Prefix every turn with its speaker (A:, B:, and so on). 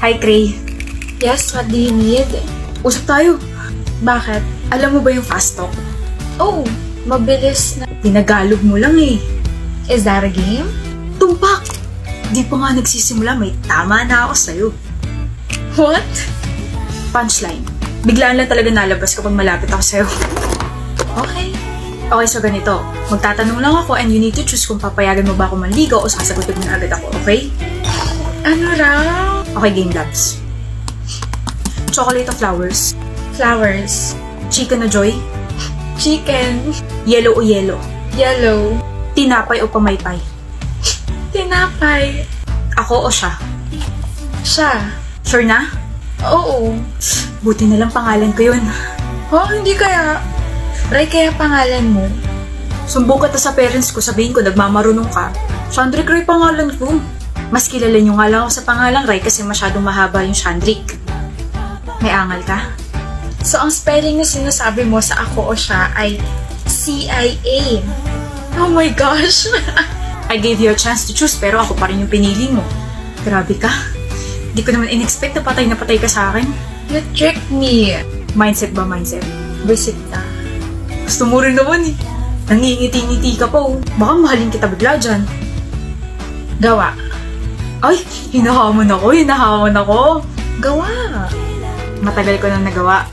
A: Hi, Cray.
B: Yes, what do you need?
A: Usap tayo.
B: Bakit?
A: Alam mo ba yung fast talk?
B: Oh, mabilis na.
A: Tinagalog mo lang eh.
B: Is that a game?
A: Tumpak! Di pa nga nagsisimula, may tama na ako sa'yo.
B: What?
A: Punchline. Biglaan lang talaga nalabas kapag malapit ako sa'yo.
B: Okay.
A: Okay, so ganito. Magtatanong lang ako and you need to choose kung papayagan mo ba ako manligaw o sasagutin mo na agad ako, okay?
B: Ano raw?
A: Okay, game labs. Chocolate o flowers?
B: Flowers.
A: Chicken o joy?
B: Chicken.
A: Yellow o yellow?
B: Yellow.
A: Tinapay o pamaypay?
B: Tinapay.
A: Ako o siya?
B: Siya.
A: Sure na?
B: Oo.
A: Buti na lang pangalan ko yun.
B: Oh, hindi kaya. Ray, kaya pangalan mo?
A: Sumbong ka sa parents ko, sabihin ko nagmamarunong ka. Shandrick Ray pangalan ko. Mas kilala niyo nga lang ako sa pangalang Ray kasi masyadong mahaba yung Shandrick. May angal ka?
B: So, ang spelling na sinasabi mo sa ako o siya ay CIA. Oh my gosh!
A: I gave you a chance to choose pero ako pa rin yung pinili mo. Grabe ka. Di ko naman in-expect na patay ka sa akin.
B: You tricked me.
A: Mindset ba mindset?
B: Visit ka.
A: Gusto mo rin naman eh. Nangingiti-ngiti ka pa oh. Baka mahalin kita bigla dyan.
B: Gawa.
A: Ay, hinahamon ako.
B: Gawa.
A: Matagal ko nang nagawa.